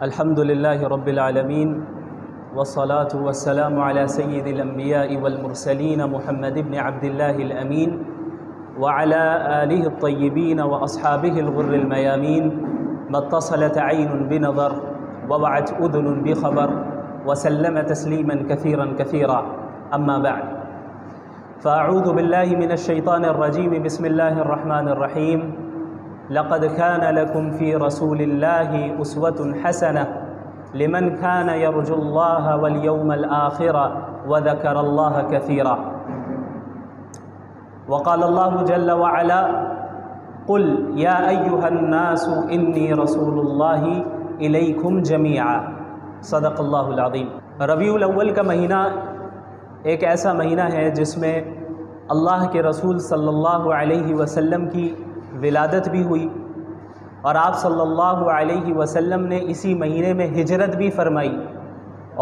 الحمد لله رب العالمين والصلاة والسلام على سيد الأنبياء والمرسلين محمد بن عبد الله الأمين وعلى آله الطيبين وأصحابه الغر الميامين ما اتصلت عين بنظر ووعت أذن بخبر وسلم تسليما كثيرا كثيرا أما بعد فأعوذ بالله من الشيطان الرجيم بسم الله الرحمن الرحيم لقد كان لكم في رسول الله أسوة حسنة لمن كان يرجو الله واليوم الآخر وذكر الله كثيرا وقال الله جل وعلا قل يا أيها الناس إني رسول الله إليكم جميعا صدق اللہ العظیم۔ ربیع الاول کا مہینہ ایک ایسا مہینہ ہے جس میں اللہ کے رسول صلی اللہ علیہ وسلم کی ولادت بھی ہوئی اور آپ صلی اللہ علیہ وسلم نے اسی مہینے میں ہجرت بھی فرمائی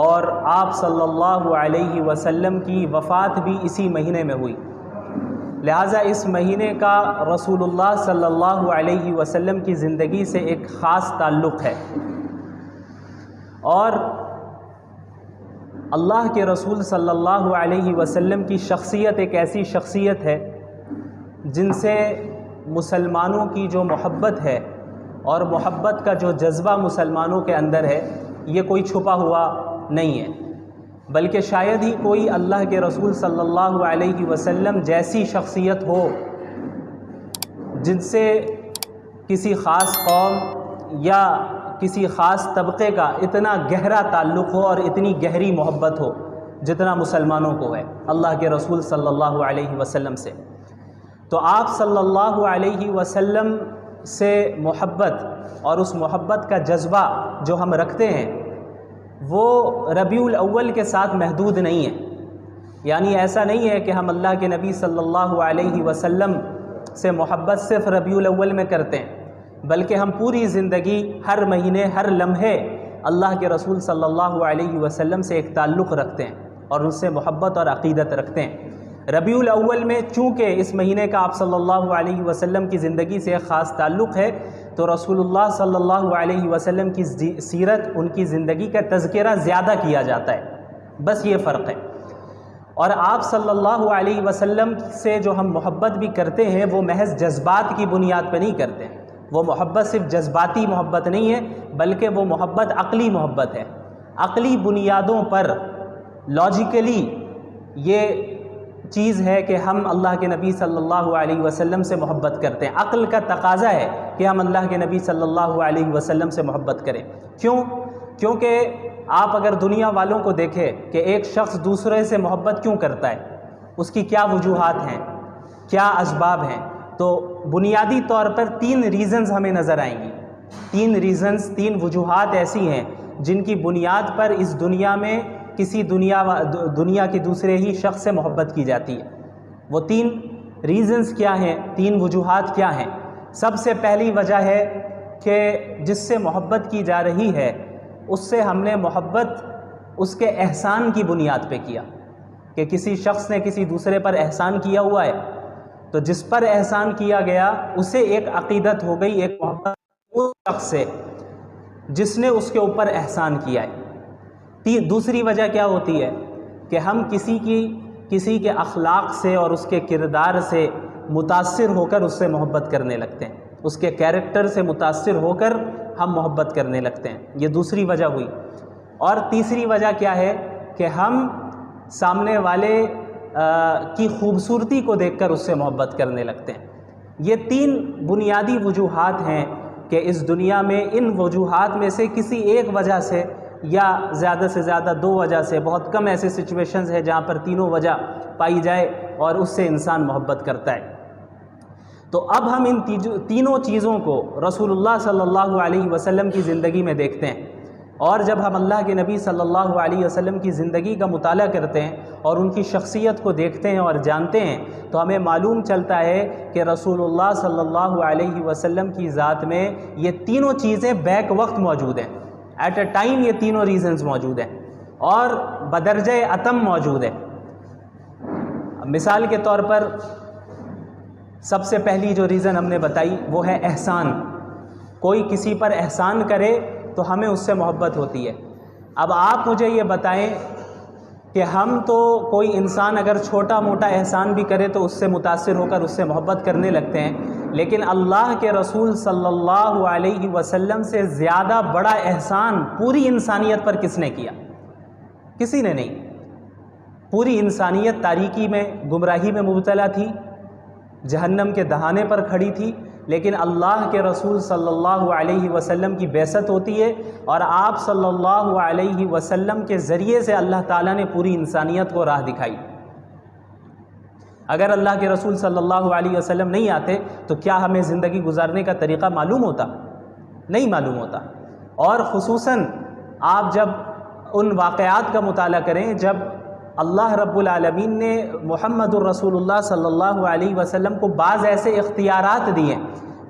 اور آپ صلی اللہ علیہ وسلم کی وفات بھی اسی مہینے میں ہوئی۔ لہٰذا اس مہینے کا رسول اللہ صلی اللہ علیہ وسلم کی زندگی سے ایک خاص تعلق ہے، اور اللہ کے رسول صلی اللہ علیہ وسلم کی شخصیت ایک ایسی شخصیت ہے جن سے مسلمانوں کی جو محبت ہے اور محبت کا جو جذبہ مسلمانوں کے اندر ہے یہ کوئی چھپا ہوا نہیں ہے، بلکہ شاید ہی کوئی اللہ کے رسول صلی اللہ علیہ وسلم جیسی شخصیت ہو جن سے کسی خاص قوم یا کسی خاص طبقے کا اتنا گہرا تعلق ہو اور اتنی گہری محبت ہو جتنا مسلمانوں کو ہے اللہ کے رسول صلی اللہ علیہ وسلم سے۔ تو آپ صلی اللہ علیہ وسلم سے محبت اور اس محبت کا جذبہ جو ہم رکھتے ہیں وہ ربیع الاول کے ساتھ محدود نہیں ہے، یعنی ایسا نہیں ہے کہ ہم اللہ کے نبی صلی اللہ علیہ وسلم سے محبت صرف ربیع الاول میں کرتے ہیں، بلکہ ہم پوری زندگی ہر مہینے ہر لمحے اللہ کے رسول صلی اللہ علیہ وسلم سے ایک تعلق رکھتے ہیں اور ان سے محبت اور عقیدت رکھتے ہیں۔ ربیع الاول میں چونکہ اس مہینے کا آپ صلی اللہ علیہ وسلم کی زندگی سے ایک خاص تعلق ہے تو رسول اللہ صلی اللہ علیہ وسلم کی سیرت، ان کی زندگی کا تذکرہ زیادہ کیا جاتا ہے، بس یہ فرق ہے۔ اور آپ صلی اللہ علیہ وسلم سے جو ہم محبت بھی کرتے ہیں وہ محض جذبات کی بنیاد پہ نہیں کرتے ہیں، وہ محبت صرف جذباتی محبت نہیں ہے بلکہ وہ محبت عقلی محبت ہے، عقلی بنیادوں پر لاجیکلی یہ چیز ہے کہ ہم اللہ کے نبی صلی اللہ علیہ وسلم سے محبت کرتے ہیں، عقل کا تقاضا ہے کہ ہم اللہ کے نبی صلی اللہ علیہ وسلم سے محبت کریں۔ کیونکہ آپ اگر دنیا والوں کو دیکھیں کہ ایک شخص دوسرے سے محبت کیوں کرتا ہے، اس کی کیا وجوہات ہیں، کیا اسباب ہیں، تو بنیادی طور پر 3 ریزنز ہمیں نظر آئیں گی، 3 وجوہات ایسی ہیں جن کی بنیاد پر اس دنیا میں کسی دنیا کے دوسرے ہی شخص سے محبت کی جاتی ہے۔ وہ 3 ریزنز کیا ہیں، 3 وجوہات کیا ہیں؟ سب سے پہلی وجہ ہے کہ جس سے محبت کی جا رہی ہے اس سے ہم نے محبت اس کے احسان کی بنیاد پہ کیا، کہ کسی شخص نے کسی دوسرے پر احسان کیا ہوا ہے تو جس پر احسان کیا گیا اسے ایک عقیدت ہو گئی، ایک محبت اس شخص سے جس نے اس کے اوپر احسان کیا ہے۔ دوسری وجہ کیا ہوتی ہے کہ ہم کسی کے اخلاق سے اور اس کے کردار سے متاثر ہو کر اس سے محبت کرنے لگتے ہیں، اس کے کیریکٹر سے متاثر ہو کر ہم محبت کرنے لگتے ہیں، یہ دوسری وجہ ہوئی۔ اور تیسری وجہ کیا ہے کہ ہم سامنے والے کی خوبصورتی کو دیکھ کر اس سے محبت کرنے لگتے ہیں۔ یہ 3 بنیادی وجوہات ہیں کہ اس دنیا میں ان وجوہات میں سے کسی ایک وجہ سے یا زیادہ سے زیادہ 2 وجہ سے، بہت کم ایسے سچویشنز ہیں جہاں پر تینوں وجہ پائی جائے اور اس سے انسان محبت کرتا ہے۔ تو اب ہم ان تینوں چیزوں کو رسول اللہ صلی اللہ علیہ وسلم کی زندگی میں دیکھتے ہیں، اور جب ہم اللہ کے نبی صلی اللہ علیہ وسلم کی زندگی کا مطالعہ کرتے ہیں اور ان کی شخصیت کو دیکھتے ہیں اور جانتے ہیں تو ہمیں معلوم چلتا ہے کہ رسول اللہ صلی اللہ علیہ وسلم کی ذات میں یہ تینوں چیزیں بیک وقت موجود ہیں، ایٹ اے ٹائم یہ تینوں ریزنز موجود ہیں اور بدرجہ اتم موجود ہے۔ مثال کے طور پر سب سے پہلی جو ریزن ہم نے بتائی وہ ہے احسان۔ کوئی کسی پر احسان کرے تو ہمیں اس سے محبت ہوتی ہے۔ اب آپ مجھے یہ بتائیں کہ ہم تو کوئی انسان اگر چھوٹا موٹا احسان بھی کرے تو اس سے متاثر ہو کر اس سے محبت کرنے لگتے ہیں، لیکن اللہ کے رسول صلی اللہ علیہ وسلم سے زیادہ بڑا احسان پوری انسانیت پر کس نے کیا؟ کسی نے نہیں۔ پوری انسانیت تاریکی میں، گمراہی میں مبتلا تھی، جہنم کے دہانے پر کھڑی تھی، لیکن اللہ کے رسول صلی اللہ علیہ وسلم کی بعثت ہوتی ہے اور آپ صلی اللہ علیہ وسلم کے ذریعے سے اللہ تعالیٰ نے پوری انسانیت کو راہ دکھائی۔ اگر اللہ کے رسول صلی اللہ علیہ وسلم نہیں آتے تو کیا ہمیں زندگی گزارنے کا طریقہ معلوم ہوتا؟ نہیں معلوم ہوتا۔ اور خصوصاً آپ جب ان واقعات کا مطالعہ کریں جب اللہ رب العالمین نے محمد الرسول اللہ صلی اللہ علیہ وسلم کو بعض ایسے اختیارات دیے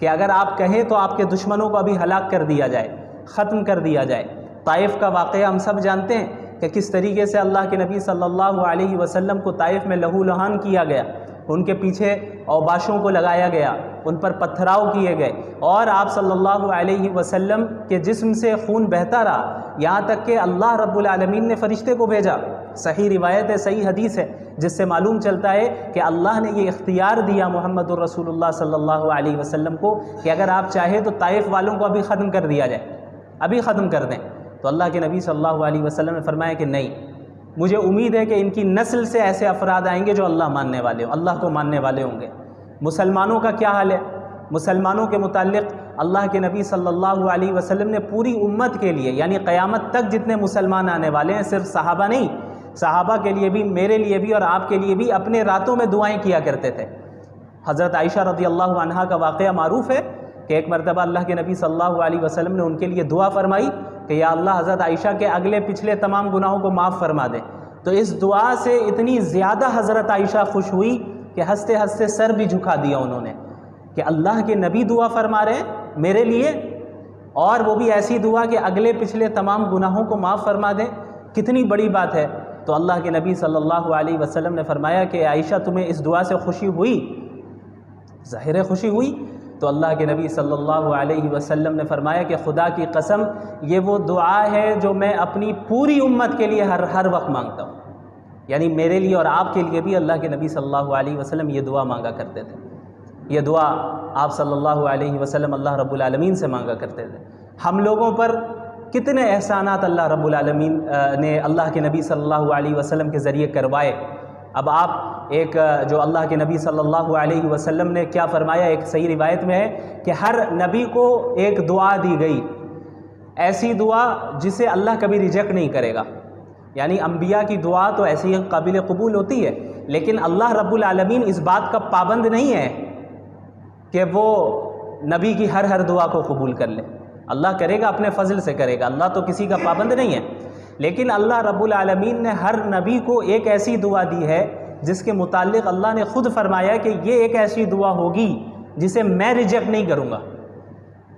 کہ اگر آپ کہیں تو آپ کے دشمنوں کو ابھی ہلاک کر دیا جائے، ختم کر دیا جائے۔ طائف کا واقعہ ہم سب جانتے ہیں کہ کس طریقے سے اللہ کے نبی صلی اللہ علیہ وسلم کو طائف میں لہو لہان کیا گیا، ان کے پیچھے اوباشوں کو لگایا گیا، ان پر پتھراؤ کیے گئے، اور آپ صلی اللہ علیہ وسلم کے جسم سے خون بہتا رہا، یہاں تک کہ اللہ رب العالمین نے فرشتے کو بھیجا۔ صحیح روایت ہے، صحیح حدیث ہے، جس سے معلوم چلتا ہے کہ اللہ نے یہ اختیار دیا محمد الرسول اللہ صلی اللہ علیہ وسلم کو کہ اگر آپ چاہیں تو طائف والوں کو ابھی ختم کر دیا جائے، ابھی ختم کر دیں۔ تو اللہ کے نبی صلی اللہ علیہ وسلم نے فرمایا کہ نہیں، مجھے امید ہے کہ ان کی نسل سے ایسے افراد آئیں گے جو اللہ ماننے والے ہوں، اللہ کو ماننے والے ہوں گے۔ مسلمانوں کا کیا حال ہے؟ مسلمانوں کے متعلق اللہ کے نبی صلی اللہ علیہ وسلم نے پوری امت کے لیے، یعنی قیامت تک جتنے مسلمان آنے والے ہیں، صرف صحابہ نہیں، صحابہ کے لیے بھی، میرے لیے بھی اور آپ کے لیے بھی اپنے راتوں میں دعائیں کیا کرتے تھے۔ حضرت عائشہ رضی اللہ عنہا کا واقعہ معروف ہے کہ ایک مرتبہ اللہ کے نبی صلی اللہ علیہ وسلم نے ان کے لیے دعا فرمائی کہ یا اللہ حضرت عائشہ کے اگلے پچھلے تمام گناہوں کو معاف فرما دے۔ تو اس دعا سے اتنی زیادہ حضرت عائشہ خوش ہوئی کہ ہنستے ہنستے سر بھی جھکا دیا انہوں نے کہ اللہ کے نبی دعا فرما رہے ہیں میرے لیے، اور وہ بھی ایسی دعا کہ اگلے پچھلے تمام گناہوں کو معاف فرما دیں، کتنی بڑی بات ہے۔ تو اللہ کے نبی صلی اللہ علیہ وسلم نے فرمایا کہ عائشہ تمہیں اس دعا سے خوشی ہوئی؟ ظاہر ہے خوشی ہوئی۔ تو اللہ کے نبی صلی اللہ علیہ وسلم نے فرمایا کہ خدا کی قسم یہ وہ دعا ہے جو میں اپنی پوری امت کے لیے ہر وقت مانگتا ہوں، یعنی میرے لیے اور آپ کے لیے بھی اللہ کے نبی صلی اللہ علیہ وسلم یہ دعا مانگا کرتے تھے۔ یہ دعا آپ صلی اللہ علیہ وسلم اللہ رب العالمین سے مانگا کرتے تھے۔ ہم لوگوں پر کتنے احسانات اللہ رب العالمین نے اللہ کے نبی صلی اللہ علیہ وسلم کے ذریعے کروائے۔ اب آپ ایک جو اللہ کے نبی صلی اللہ علیہ وسلم نے کیا فرمایا، ایک صحیح روایت میں ہے کہ ہر نبی کو ایک دعا دی گئی، ایسی دعا جسے اللہ کبھی ریجیکٹ نہیں کرے گا۔ یعنی انبیاء کی دعا تو ایسی قابل قبول ہوتی ہے، لیکن اللہ رب العالمین اس بات کا پابند نہیں ہے کہ وہ نبی کی ہر دعا کو قبول کر لے۔ اللہ کرے گا، اپنے فضل سے کرے گا، اللہ تو کسی کا پابند نہیں ہے، لیکن اللہ رب العالمین نے ہر نبی کو ایک ایسی دعا دی ہے جس کے متعلق اللہ نے خود فرمایا کہ یہ ایک ایسی دعا ہوگی جسے میں ریجیکٹ نہیں کروں گا۔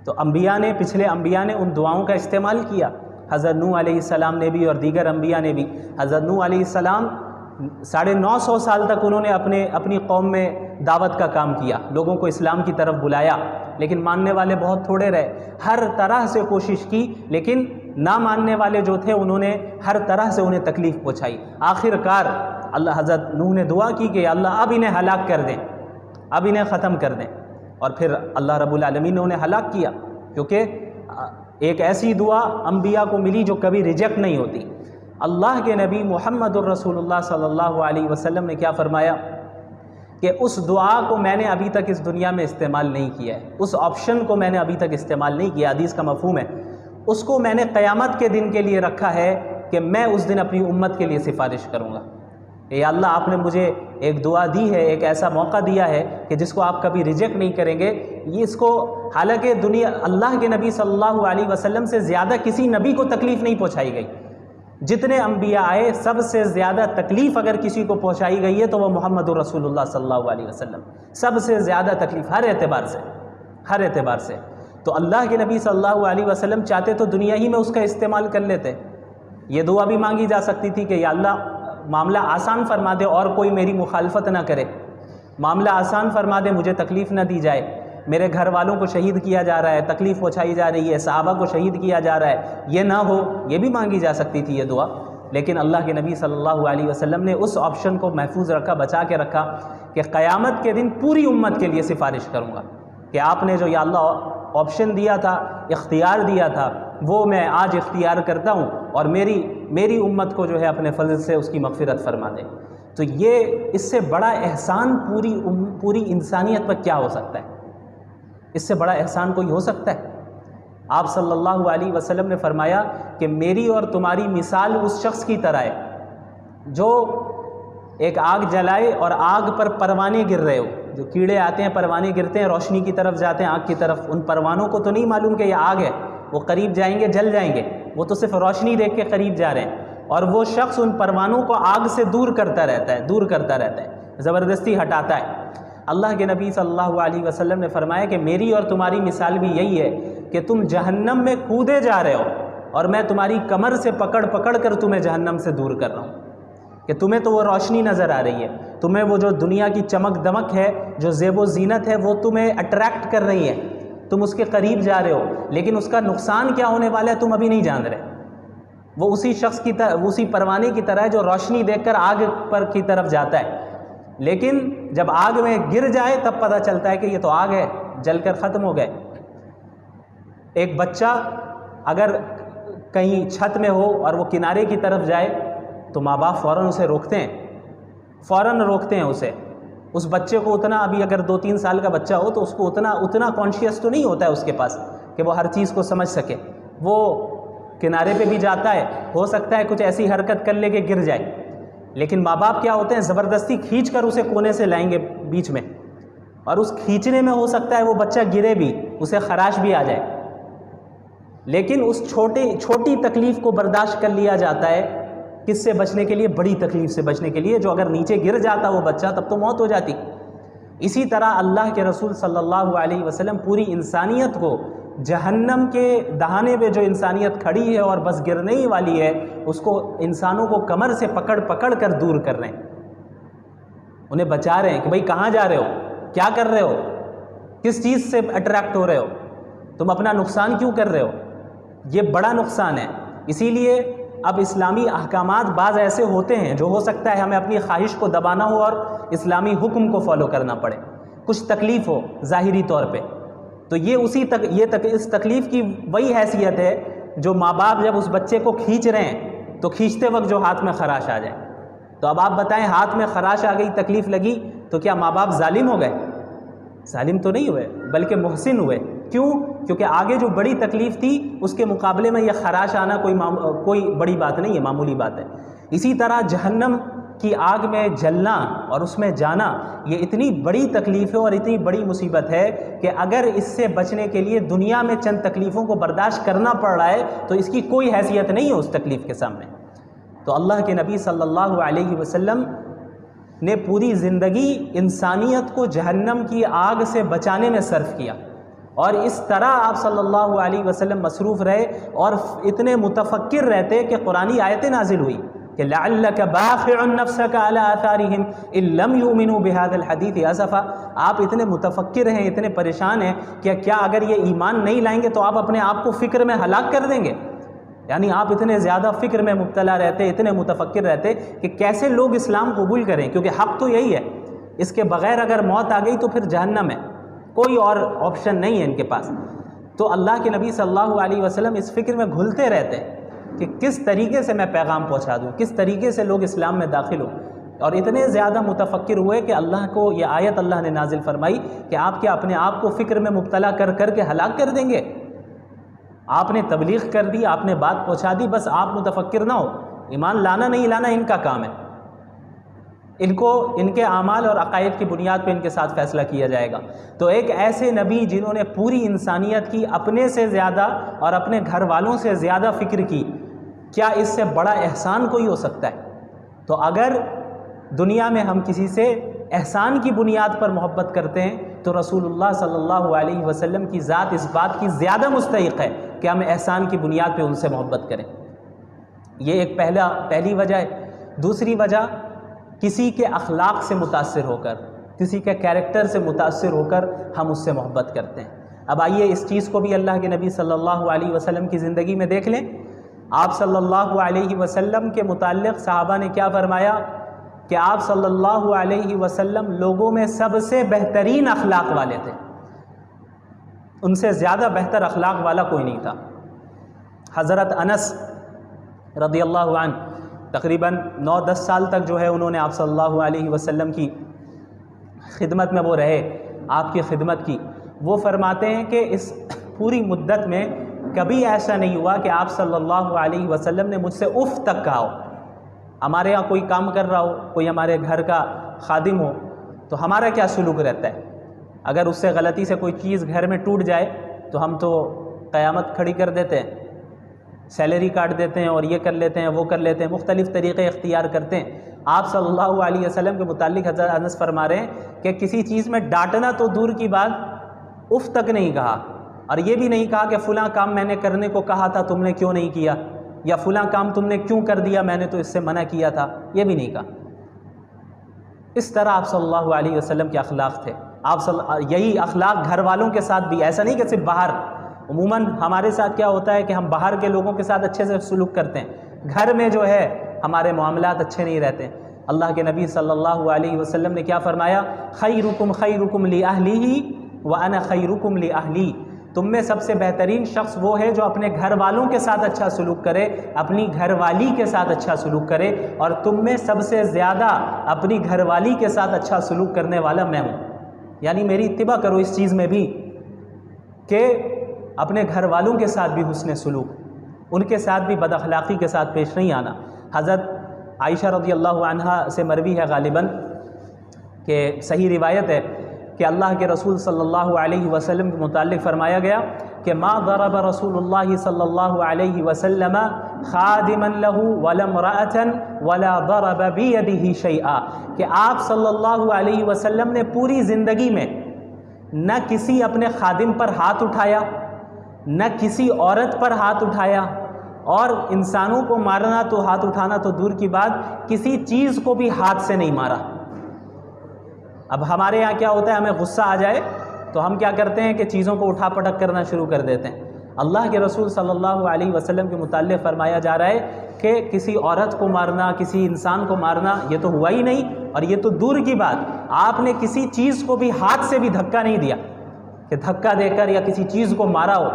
تو انبیاء نے، پچھلے انبیاء نے ان دعاؤں کا استعمال کیا۔ حضرت نوح علیہ السلام نے بھی اور دیگر انبیاء نے بھی۔ حضرت نوح علیہ السلام 950 سال تک انہوں نے اپنی قوم میں دعوت کا کام کیا، لوگوں کو اسلام کی طرف بلایا، لیکن ماننے والے بہت تھوڑے رہے۔ ہر طرح سے کوشش کی، لیکن نہ ماننے والے جو تھے انہوں نے ہر طرح سے انہیں تکلیف پہنچائی۔ آخر کار اللہ حضرت نوح نے دعا کی کہ اللہ اب انہیں ہلاک کر دیں، اب انہیں ختم کر دیں، اور پھر اللہ رب العالمین نے انہیں ہلاک کیا، کیونکہ ایک ایسی دعا انبیاء کو ملی جو کبھی ریجیکٹ نہیں ہوتی۔ اللہ کے نبی محمد الرسول اللہ صلی اللہ علیہ وسلم نے کیا فرمایا کہ اس دعا کو میں نے ابھی تک اس دنیا میں استعمال نہیں کیا ہے، اس آپشن کو میں نے ابھی تک استعمال نہیں کیا، حدیث کا مفہوم ہے، اس کو میں نے قیامت کے دن کے لیے رکھا ہے کہ میں اس دن اپنی امت کے لیے سفارش کروں گا۔ یا اللہ آپ نے مجھے ایک دعا دی ہے، ایک ایسا موقع دیا ہے کہ جس کو آپ کبھی ریجیکٹ نہیں کریں گے۔ یہ اس کو حالانکہ دنیا اللہ کے نبی صلی اللہ علیہ وسلم سے زیادہ کسی نبی کو تکلیف نہیں پہنچائی گئی، جتنے انبیاء آئے سب سے زیادہ تکلیف اگر کسی کو پہنچائی گئی ہے تو وہ محمد الرسول اللہ صلی اللہ علیہ وسلم، سب سے زیادہ تکلیف ہر اعتبار سے۔ تو اللہ کے نبی صلی اللہ علیہ وسلم چاہتے تو دنیا ہی میں اس کا استعمال کر لیتے۔ یہ دعا بھی مانگی جا سکتی تھی کہ یا اللہ معاملہ آسان فرما دے اور کوئی میری مخالفت نہ کرے، معاملہ آسان فرما دے، مجھے تکلیف نہ دی جائے، میرے گھر والوں کو شہید کیا جا رہا ہے، تکلیف پہنچائی جا رہی ہے، صحابہ کو شہید کیا جا رہا ہے، یہ نہ ہو، یہ بھی مانگی جا سکتی تھی یہ دعا. لیکن اللہ کے نبی صلی اللہ علیہ وسلم نے اس آپشن کو محفوظ رکھا، بچا کے رکھا کہ قیامت کے دن پوری امت کے لیے سفارش کروں گا کہ آپ نے جو یا اللہ آپشن دیا تھا، اختیار دیا تھا، وہ میں آج اختیار کرتا ہوں، اور میری امت کو جو ہے اپنے فضل سے اس کی مغفرت فرما دے. تو یہ اس سے بڑا احسان پوری انسانیت پر کیا ہو سکتا ہے؟ اس سے بڑا احسان کوئی ہو سکتا ہے؟ آپ صلی اللہ علیہ وسلم نے فرمایا کہ میری اور تمہاری مثال اس شخص کی طرح ہے جو ایک آگ جلائے اور آگ پر پروانے گر رہے ہو. جو کیڑے آتے ہیں، پروانے گرتے ہیں، روشنی کی طرف جاتے ہیں، آگ کی طرف. ان پروانوں کو تو نہیں معلوم کہ یہ آگ ہے، وہ قریب جائیں گے جل جائیں گے، وہ تو صرف روشنی دیکھ کے قریب جا رہے ہیں. اور وہ شخص ان پروانوں کو آگ سے دور کرتا رہتا ہے، زبردستی ہٹاتا ہے. اللہ کے نبی صلی اللہ علیہ وسلم نے فرمایا کہ میری اور تمہاری مثال بھی یہی ہے کہ تم جہنم میں کودے جا رہے ہو اور میں تمہاری کمر سے پکڑ کر تمہیں جہنم سے دور کر رہا ہوں. کہ تمہیں تو وہ روشنی نظر آ رہی ہے، تمہیں وہ جو دنیا کی چمک دمک ہے، جو زیب و زینت ہے، وہ تمہیں اٹریکٹ کر رہی ہے، تم اس کے قریب جا رہے ہو، لیکن اس کا نقصان کیا ہونے والا ہے تم ابھی نہیں جان رہے. وہ اسی شخص کی طرح، اسی پروانے کی طرح ہے جو روشنی دیکھ کر آگ پر کی طرف جاتا ہے، لیکن جب آگ میں گر جائے تب پتہ چلتا ہے کہ یہ تو آگ ہے، جل کر ختم ہو گئے. ایک بچہ اگر کہیں چھت میں ہو اور وہ کنارے کی طرف جائے تو ماں باپ فوراً اسے روکتے ہیں اسے. اس بچے کو اتنا، ابھی اگر 2-3 سال کا بچہ ہو تو اس کو اتنا کانشیس تو نہیں ہوتا ہے اس کے پاس کہ وہ ہر چیز کو سمجھ سکے. وہ کنارے پہ بھی جاتا ہے، ہو سکتا ہے کچھ ایسی حرکت کر لے کہ گر جائے، لیکن ماں باپ کیا ہوتے ہیں، زبردستی کھینچ کر اسے کونے سے لائیں گے بیچ میں، اور اس کھینچنے میں ہو سکتا ہے وہ بچہ گرے بھی، اسے خراش بھی آ جائے، لیکن اس چھوٹی تکلیف کو برداشت کر لیا جاتا ہے. کس سے بچنے کے لیے؟ بڑی تکلیف سے بچنے کے لیے، جو اگر نیچے گر جاتا وہ بچہ تب تو موت ہو جاتی. اسی طرح اللہ کے رسول صلی اللہ علیہ وسلم پوری انسانیت کو جہنم کے دہانے پہ جو انسانیت کھڑی ہے اور بس گرنے ہی والی ہے، اس کو انسانوں کو کمر سے پکڑ کر دور کر رہے ہیں، انہیں بچا رہے ہیں کہ بھئی کہاں جا رہے ہو، کیا کر رہے ہو، کس چیز سے اٹریکٹ ہو رہے ہو، تم اپنا نقصان کیوں کر رہے ہو. یہ بڑا نقصان ہے. اسی لیے اب اسلامی احکامات بعض ایسے ہوتے ہیں جو ہو سکتا ہے ہمیں اپنی خواہش کو دبانا ہو اور اسلامی حکم کو فالو کرنا پڑے، کچھ تکلیف ہو ظاہری طور پہ، تو یہ اس تکلیف کی وہی حیثیت ہے جو ماں باپ جب اس بچے کو کھینچ رہے ہیں تو کھینچتے وقت جو ہاتھ میں خراش آ جائے. تو اب آپ بتائیں، ہاتھ میں خراش آ گئی، تکلیف لگی، تو کیا ماں باپ ظالم ہو گئے؟ ظالم تو نہیں ہوئے، بلکہ محسن ہوئے. کیوں؟ کیونکہ آگے جو بڑی تکلیف تھی اس کے مقابلے میں یہ خراش آنا کوئی بڑی بات نہیں ہے، معمولی بات ہے. اسی طرح جہنم کی آگ میں جلنا اور اس میں جانا یہ اتنی بڑی تکلیف ہے اور اتنی بڑی مصیبت ہے کہ اگر اس سے بچنے کے لیے دنیا میں چند تکلیفوں کو برداشت کرنا پڑ رہا ہے تو اس کی کوئی حیثیت نہیں ہے اس تکلیف کے سامنے. تو اللہ کے نبی صلی اللہ علیہ وسلم نے پوری زندگی انسانیت کو جہنم کی آگ سے بچانے میں صرف کیا، اور اس طرح آپ صلی اللہ علیہ وسلم مصروف رہے اور اتنے متفکر رہتے کہ قرآنی آیتیں نازل ہوئی کہ لعلک باخع نفسک علی آثارہم ان لم یؤمنوا بہذا الحدیث اسفا. آپ اتنے متفکر ہیں، اتنے پریشان ہیں کہ کیا اگر یہ ایمان نہیں لائیں گے تو آپ اپنے آپ کو فکر میں ہلاک کر دیں گے. یعنی آپ اتنے زیادہ فکر میں مبتلا رہتے، اتنے متفکر رہتے کہ کیسے لوگ اسلام قبول کریں، کیونکہ حق تو یہی ہے، اس کے بغیر اگر موت آ گئی تو پھر جہنم ہے، کوئی اور آپشن نہیں ہے ان کے پاس. تو اللہ کے نبی صلی اللہ علیہ وسلم اس فکر میں گھلتے رہتے کہ کس طریقے سے میں پیغام پہنچا دوں، کس طریقے سے لوگ اسلام میں داخل ہوں، اور اتنے زیادہ متفکر ہوئے کہ اللہ کو یہ آیت اللہ نے نازل فرمائی کہ آپ کیا اپنے آپ کو فکر میں مبتلا کر کے ہلاک کر دیں گے. آپ نے تبلیغ کر دی، آپ نے بات پہنچا دی، بس آپ متفکر نہ ہو، ایمان لانا نہیں لانا ان کا کام ہے، ان کو ان کے اعمال اور عقائد کی بنیاد پہ ان کے ساتھ فیصلہ کیا جائے گا. تو ایک ایسے نبی جنہوں نے پوری انسانیت کی اپنے سے زیادہ اور اپنے گھر والوں سے زیادہ فکر کی، کیا اس سے بڑا احسان کوئی ہو سکتا ہے؟ تو اگر دنیا میں ہم کسی سے احسان کی بنیاد پر محبت کرتے ہیں تو رسول اللہ صلی اللہ علیہ وسلم کی ذات اس بات کی زیادہ مستحق ہے کہ ہم احسان کی بنیاد پہ ان سے محبت کریں. یہ ایک پہلی وجہ ہے. دوسری وجہ، کسی کے اخلاق سے متاثر ہو کر کسی کے کیریکٹر سے متاثر ہو کر ہم اس سے محبت کرتے ہیں۔ اب آئیے اس چیز کو بھی اللہ کے نبی صلی اللہ علیہ وسلم کی زندگی میں دیکھ لیں۔ آپ صلی اللہ علیہ وسلم کے متعلق صحابہ نے کیا فرمایا کہ آپ صلی اللہ علیہ وسلم لوگوں میں سب سے بہترین اخلاق والے تھے، ان سے زیادہ بہتر اخلاق والا کوئی نہیں تھا۔ حضرت انس رضی اللہ عنہ تقریباً 9-10 سال تک جو ہے انہوں نے آپ صلی اللہ علیہ وسلم کی خدمت میں وہ رہے، آپ کی خدمت کی۔ وہ فرماتے ہیں کہ اس پوری مدت میں کبھی ایسا نہیں ہوا کہ آپ صلی اللہ علیہ وسلم نے مجھ سے اف تک کہا ہو۔ ہمارے یہاں کوئی کام کر رہا ہو، کوئی ہمارے گھر کا خادم ہو، تو ہمارا کیا سلوک رہتا ہے؟ اگر اس سے غلطی سے کوئی چیز گھر میں ٹوٹ جائے تو ہم تو قیامت کھڑی کر دیتے ہیں، سیلری کاٹ دیتے ہیں اور یہ کر لیتے ہیں وہ کر لیتے ہیں، مختلف طریقے اختیار کرتے ہیں۔ آپ صلی اللہ علیہ وسلم کے متعلق حضرت انس فرما رہے ہیں کہ کسی چیز میں ڈانٹنا تو دور کی بات، اف تک نہیں کہا، اور یہ بھی نہیں کہا کہ فلاں کام میں نے کرنے کو کہا تھا تم نے کیوں نہیں کیا، یا فلاں کام تم نے کیوں کر دیا، میں نے تو اس سے منع کیا تھا، یہ بھی نہیں کہا۔ اس طرح آپ صلی اللہ علیہ وسلم کے اخلاق تھے۔ یہی اخلاق گھر والوں کے ساتھ بھی، ایسا نہیں کہ صرف باہر۔ عموماً ہمارے ساتھ کیا ہوتا ہے کہ ہم باہر کے لوگوں کے ساتھ اچھے سے سلوک کرتے ہیں، گھر میں جو ہے ہمارے معاملات اچھے نہیں رہتے۔ اللہ کے نبی صلی اللہ علیہ وسلم نے کیا فرمایا؟ خیرکم خیرکم لأہلہ وأنا خیرکم لأہلی۔ تم میں سب سے بہترین شخص وہ ہے جو اپنے گھر والوں کے ساتھ اچھا سلوک کرے، اپنی گھر والی کے ساتھ اچھا سلوک کرے، اور تم میں سب سے زیادہ اپنی گھر والی کے ساتھ اچھا سلوک کرنے والا میں ہوں۔ یعنی میری اتباع کرو اس چیز میں بھی کہ اپنے گھر والوں کے ساتھ بھی حسن سلوک، ان کے ساتھ بھی بد اخلاقی کے ساتھ پیش نہیں آنا۔ حضرت عائشہ رضی اللہ عنہا سے مروی ہے غالباً کہ صحیح روایت ہے کہ اللہ کے رسول صلی اللہ علیہ وسلم کے متعلق فرمایا گیا کہ ما ضرب رسول اللہ صلی اللہ علیہ وسلم خادما له ولا امرأة ولا ضرب بيده شيئا، کہ آپ صلی اللہ علیہ وسلم نے پوری زندگی میں نہ کسی اپنے خادم پر ہاتھ اٹھایا، نہ کسی عورت پر ہاتھ اٹھایا، اور انسانوں کو مارنا تو ہاتھ اٹھانا تو دور کی بات، کسی چیز کو بھی ہاتھ سے نہیں مارا۔ اب ہمارے یہاں کیا ہوتا ہے، ہمیں غصہ آ جائے تو ہم کیا کرتے ہیں کہ چیزوں کو اٹھا پٹک کرنا شروع کر دیتے ہیں۔ اللہ کے رسول صلی اللہ علیہ وسلم کے متعلق فرمایا جا رہا ہے کہ کسی عورت کو مارنا، کسی انسان کو مارنا یہ تو ہوا ہی نہیں، اور یہ تو دور کی بات، آپ نے کسی چیز کو بھی ہاتھ سے بھی دھکا نہیں دیا کہ دھکا دے کر یا کسی چیز کو مارا ہو،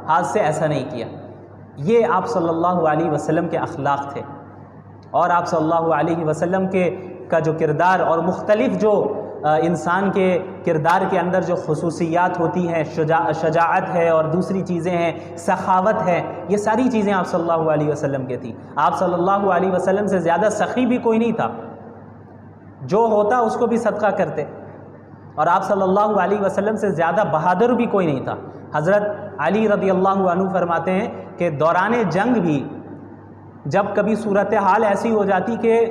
ہاتھ سے ایسا نہیں کیا۔ یہ آپ صلی اللہ علیہ وسلم کے اخلاق تھے، اور آپ صلی اللہ علیہ وسلم کا جو کردار اور مختلف جو انسان کے کردار کے اندر جو خصوصیات ہوتی ہیں، شجاعت ہے اور دوسری چیزیں ہیں، سخاوت ہے، یہ ساری چیزیں آپ صلی اللہ علیہ وسلم کے تھیں۔ آپ صلی اللہ علیہ وسلم سے زیادہ سخی بھی کوئی نہیں تھا، جو ہوتا اس کو بھی صدقہ کرتے، اور آپ صلی اللہ علیہ وسلم سے زیادہ بہادر بھی کوئی نہیں تھا۔ حضرت علی رضی اللہ عنہ فرماتے ہیں کہ دوران جنگ بھی جب کبھی صورتحال ایسی ہو جاتی کہ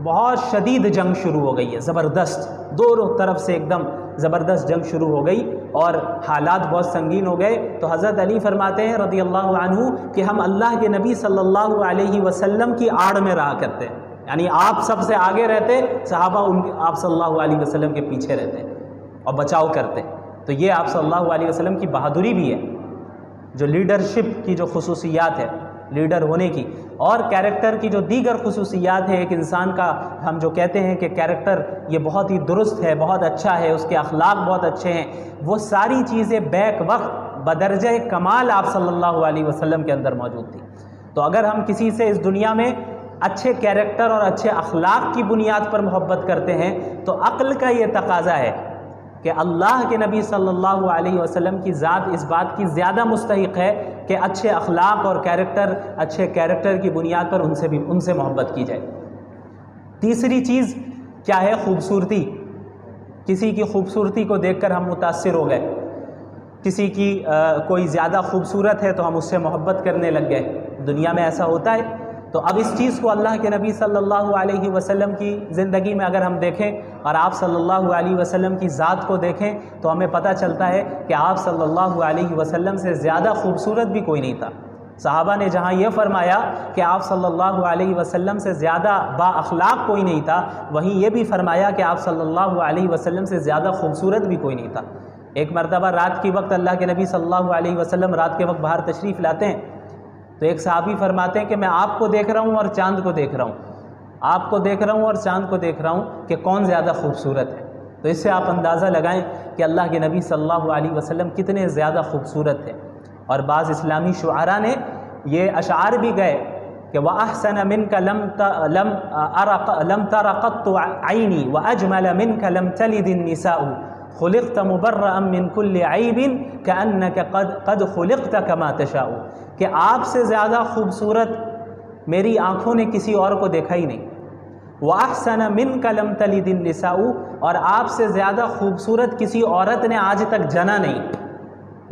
بہت شدید جنگ شروع ہو گئی ہے، زبردست، دونوں طرف سے ایک دم زبردست جنگ شروع ہو گئی اور حالات بہت سنگین ہو گئے، تو حضرت علی فرماتے ہیں رضی اللہ عنہ کہ ہم اللہ کے نبی صلی اللہ علیہ وسلم کی آڑ میں رہا کرتے، یعنی آپ سب سے آگے رہتے، صحابہ آپ صلی اللہ علیہ وسلم کے پیچھے رہتے اور بچاؤ کرتے۔ تو یہ آپ صلی اللہ علیہ وسلم کی بہادری بھی ہے، جو لیڈرشپ کی جو خصوصیات ہے، لیڈر ہونے کی، اور کیریکٹر کی جو دیگر خصوصیات ہے۔ ایک انسان کا ہم جو کہتے ہیں کہ کیریکٹر یہ بہت ہی درست ہے، بہت اچھا ہے، اس کے اخلاق بہت اچھے ہیں، وہ ساری چیزیں بیک وقت بدرجہ کمال آپ صلی اللہ علیہ وسلم کے اندر موجود تھی۔ تو اگر ہم کسی سے اس دنیا میں اچھے کیریکٹر اور اچھے اخلاق کی بنیاد پر محبت کرتے ہیں تو عقل کا یہ تقاضا ہے کہ اللہ کے نبی صلی اللہ علیہ وسلم کی ذات اس بات کی زیادہ مستحق ہے کہ اچھے اخلاق اور اچھے کیریکٹر کی بنیاد پر ان سے محبت کی جائے۔ تیسری چیز کیا ہے؟ خوبصورتی۔ کسی کی خوبصورتی کو دیکھ کر ہم متاثر ہو گئے، کسی کی کوئی زیادہ خوبصورت ہے تو ہم اس سے محبت کرنے لگ گئے، دنیا میں ایسا ہوتا ہے۔ تو اب اس چیز کو اللہ کے نبی صلی اللہ علیہ وسلم کی زندگی میں اگر ہم دیکھیں اور آپ صلی اللہ علیہ وسلم کی ذات کو دیکھیں تو ہمیں پتہ چلتا ہے کہ آپ صلی اللہ علیہ وسلم سے زیادہ خوبصورت بھی کوئی نہیں تھا، صحابہ نے جہاں یہ فرمایا کہ آپ صلی اللہ علیہ وسلم سے زیادہ با اخلاق کوئی نہیں تھا، وہیں یہ بھی فرمایا کہ آپ صلی اللہ علیہ وسلم سے زیادہ خوبصورت بھی کوئی نہیں تھا۔ ایک مرتبہ رات کے وقت اللہ کے نبی صلی اللہ علیہ وسلم رات کے وقت باہر تشریف لاتے ہیں، تو ایک صحابی فرماتے ہیں کہ میں آپ کو دیکھ رہا ہوں اور چاند کو دیکھ رہا ہوں، آپ کو دیکھ رہا ہوں اور چاند کو دیکھ رہا ہوں کہ کون زیادہ خوبصورت ہے۔ تو اس سے آپ اندازہ لگائیں کہ اللہ کے نبی صلی اللہ علیہ وسلم کتنے زیادہ خوبصورت تھے۔ اور بعض اسلامی شعراء نے یہ اشعار بھی گئے کہ وَأَحْسَنَ مِنْكَ لَمْ تَرَ قَطُّ عَيْنِي وَأَجْمَلَ مِنْكَ لَمْ تَلِدِ النِّسَاءُ خُلِقْتَ مُبَرَّأً مِنْ كُلِّ عَيْبٍ كَأَنَّكَ قَدْ خُلِقْتَ كَمَا تَشَاءُ، کہ آپ سے زیادہ خوبصورت میری آنکھوں نے کسی اور کو دیکھا ہی نہیں۔ وَأَحْسَنَ مِنْكَ لَمْ تَلِدِ النِّسَاءُ، اور آپ سے زیادہ خوبصورت کسی عورت نے آج تک جنا نہیں۔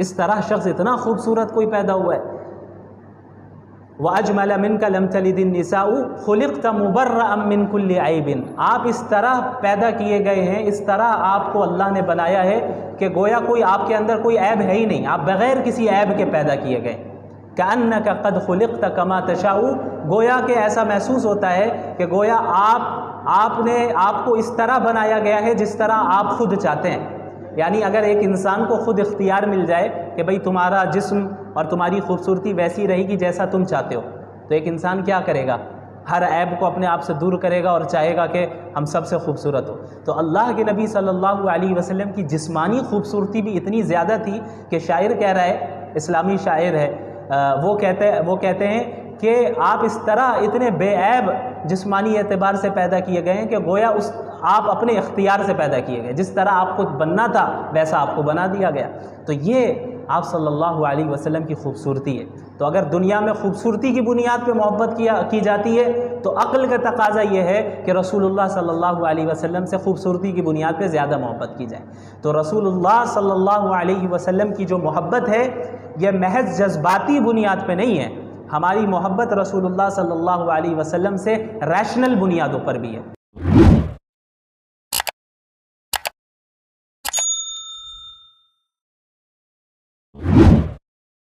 اس طرح شخص اتنا خوبصورت کوئی پیدا ہوا ہے۔ وَأَجْمَلَ مِنْكَ لَمْ تَلِدِ النِّسَاءُ خُلِقْتَ مُبَرَّأً مِنْ كُلِّ عَيْبٍ، آپ اس طرح پیدا کیے گئے ہیں، اس طرح آپ کو اللہ نے بنایا ہے کہ گویا کوئی آپ کے اندر کوئی عیب ہے ہی نہیں، آپ بغیر کسی عیب کے پیدا کیے گئے۔ كَأَنَّكَ قَدْ خُلِقْتَ كَمَا تَشَاءُ، گویا کہ ایسا محسوس ہوتا ہے کہ گویا آپ کو اس طرح بنایا گیا ہے جس طرح آپ خود چاہتے ہیں۔ یعنی اگر ایک انسان کو خود اختیار مل جائے کہ بھئی تمہارا جسم اور تمہاری خوبصورتی ویسی رہے گی جیسا تم چاہتے ہو، تو ایک انسان کیا کرے گا؟ ہر عیب کو اپنے آپ سے دور کرے گا اور چاہے گا کہ ہم سب سے خوبصورت ہو۔ تو اللہ کے نبی صلی اللہ علیہ وسلم کی جسمانی خوبصورتی بھی اتنی زیادہ تھی کہ شاعر کہہ رہا ہے، اسلامی شاعر ہے، وہ کہتے ہیں کہ آپ اس طرح اتنے بے عیب جسمانی اعتبار سے پیدا کیے گئے ہیں کہ گویا آپ اپنے اختیار سے پیدا کیے گئے، جس طرح آپ کو بننا تھا ویسا آپ کو بنا دیا گیا۔ تو یہ آپ صلی اللہ علیہ وسلم کی خوبصورتی ہے۔ تو اگر دنیا میں خوبصورتی کی بنیاد پہ محبت کی جاتی ہے تو عقل کا تقاضا یہ ہے کہ رسول اللہ صلی اللہ علیہ وسلم سے خوبصورتی کی بنیاد پہ زیادہ محبت کی جائے۔ تو رسول اللہ صلی اللہ علیہ وسلم کی جو محبت ہے یہ محض جذباتی بنیاد پہ نہیں ہے، ہماری محبت رسول اللہ صلی اللہ علیہ وسلم سے ریشنل بنیادوں پر بھی ہے۔